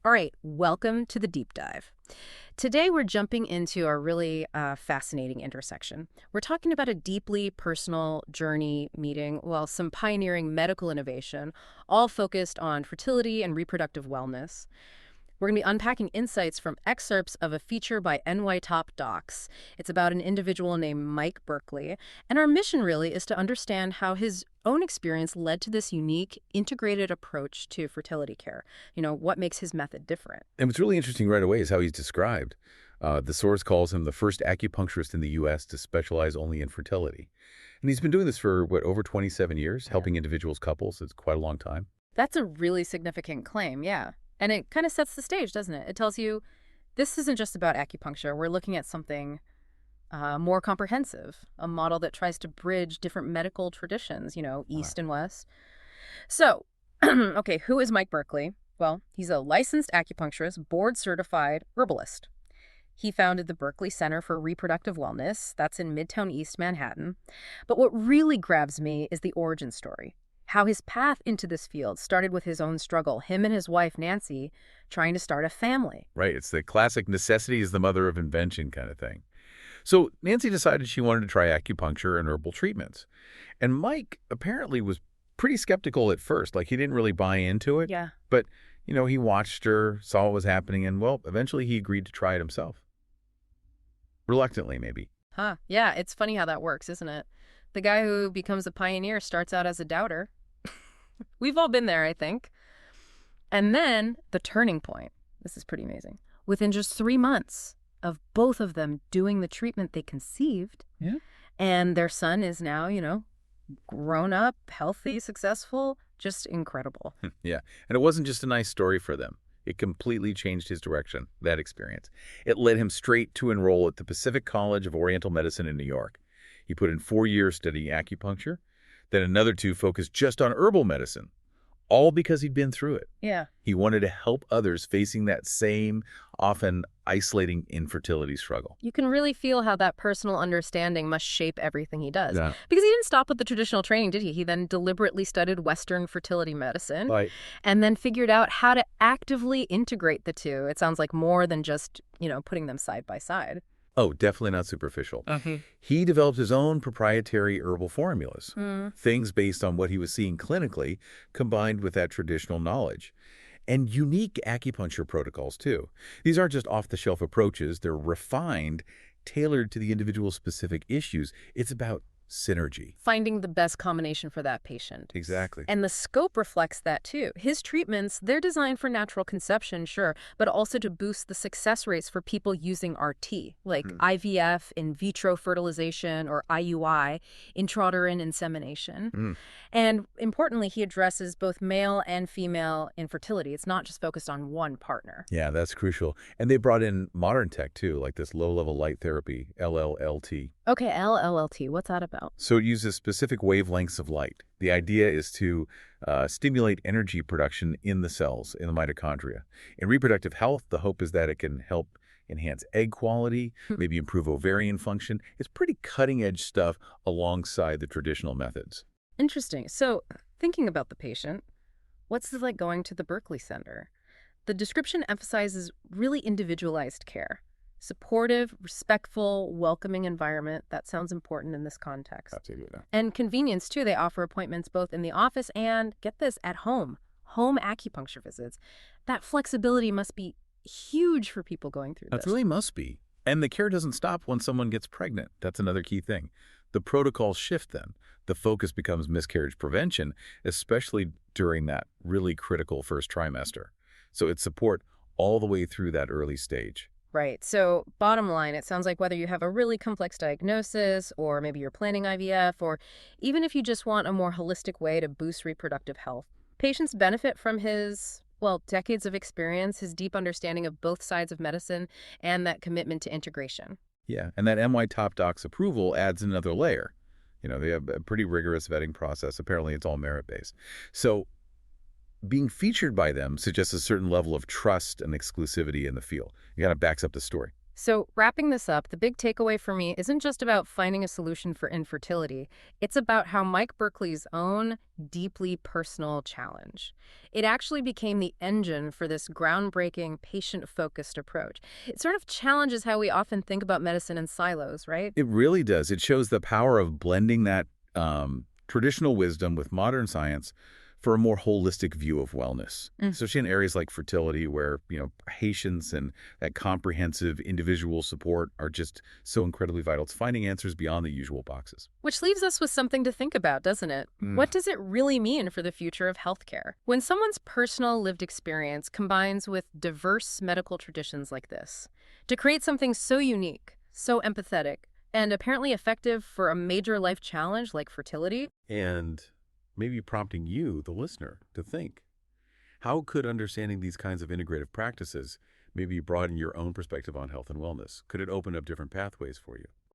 All right, welcome to the deep dive. Today we're jumping into a really fascinating intersection. We're talking about a deeply personal journey meeting, well, some pioneering medical innovation, all focused on fertility and reproductive wellness. We're going to be unpacking insights from excerpts of a feature by NY Top Docs. It's about an individual named Mike Berkley, and our mission really is to understand how his own experience led to this unique, integrated approach to fertility care. What makes his method different? And what's really interesting right away is how he's described. The source calls him the first acupuncturist in the U.S. to specialize only in fertility. And he's been doing this for, over 27 years, helping individuals, couples. It's quite a long time. That's a really significant claim, yeah. And it kind of sets the stage, doesn't it? It tells you this isn't just about acupuncture. We're looking at something more comprehensive, a model that tries to bridge different medical traditions, East and West. So, okay, who is Mike Berkley? Well, he's a licensed acupuncturist, board-certified herbalist. He founded the Berkley Center for Reproductive Wellness. That's in Midtown East Manhattan. But what really grabs me is the origin story. How his path into this field started with his own struggle, him and his wife, Nancy, trying to start a family. Right. It's the classic necessity is the mother of invention kind of thing. So Nancy decided she wanted to try acupuncture and herbal treatments. And Mike apparently was pretty skeptical at first. Like, he didn't really buy into it. Yeah. But, he watched her, saw what was happening, and, well, eventually he agreed to try it himself. Reluctantly, maybe. Huh. Yeah, it's funny how that works, isn't it? The guy who becomes a pioneer starts out as a doubter. We've all been there, I think. And then the turning point. This is pretty amazing. Within just 3 months of both of them doing the treatment they conceived, Yeah. and their son is now, grown up, healthy, successful, just incredible. Yeah. And it wasn't just a nice story for them. It completely changed his direction, that experience. It led him straight to enroll at the Pacific College of Oriental Medicine in New York. He put in 4 years studying acupuncture, then another 2 focused just on herbal medicine, all because he'd been through it. Yeah. He wanted to help others facing that same, often isolating infertility struggle. You can really feel how that personal understanding must shape everything he does. Yeah. Because he didn't stop with the traditional training, did he? He then deliberately studied Western fertility medicine. Right. And then figured out how to actively integrate the two. It sounds like more than just, putting them side by side. Oh, definitely not superficial. He developed his own proprietary herbal formulas, things based on what he was seeing clinically, combined with that traditional knowledge. And unique acupuncture protocols, too. These aren't just off-the-shelf approaches. They're refined, tailored to the individual's specific issues. It's about synergy. Finding the best combination for that patient. Exactly. And the scope reflects that, too. His treatments, they're designed for natural conception, sure, but also to boost the success rates for people using RT, like IVF, in vitro fertilization, or IUI, intrauterine insemination. And importantly, he addresses both male and female infertility. It's not just focused on one partner. Yeah, that's crucial. And they brought in modern tech, too, like this low-level light therapy, LLLT. Okay, LLLT, what's that about? So it uses specific wavelengths of light. The idea is to stimulate energy production in the cells, in the mitochondria. In reproductive health, the hope is that it can help enhance egg quality, maybe improve ovarian function. It's pretty cutting-edge stuff alongside the traditional methods. Interesting. So, thinking about the patient, what's this like going to the Berkley Center? The description emphasizes really individualized care. Supportive, respectful, welcoming environment. That sounds important in this context. Absolutely. And convenience, too. They offer appointments both in the office and, get this, at home. Home acupuncture visits. That flexibility must be huge for people going through this. That really must be. And the care doesn't stop when someone gets pregnant. That's another key thing. The protocols shift then. The focus becomes miscarriage prevention, especially during that really critical first trimester. So it's support all the way through that early stage. Right. So bottom line, it sounds like whether you have a really complex diagnosis or maybe you're planning IVF, or even if you just want a more holistic way to boost reproductive health, patients benefit from his, decades of experience, his deep understanding of both sides of medicine, and that commitment to integration. Yeah, and that NY Top Docs approval adds another layer. They have a pretty rigorous vetting process. Apparently, it's all merit-based. So being featured by them suggests a certain level of trust and exclusivity in the field. It kind of backs up the story. So, wrapping this up, the big takeaway for me isn't just about finding a solution for infertility. It's about how Mike Berkeley's own deeply personal challenge. It actually became the engine for this groundbreaking, patient focused approach. It sort of challenges how we often think about medicine in silos, right? It really does. It shows the power of blending that traditional wisdom with modern science for a more holistic view of wellness, especially in areas like fertility where, patience and that comprehensive individual support are just so incredibly vital to finding answers beyond the usual boxes. Which leaves us with something to think about, doesn't it? What does it really mean for the future of healthcare? When someone's personal lived experience combines with diverse medical traditions like this, to create something so unique, so empathetic, and apparently effective for a major life challenge like fertility. And maybe prompting you, the listener, to think, how could understanding these kinds of integrative practices maybe broaden your own perspective on health and wellness? Could it open up different pathways for you?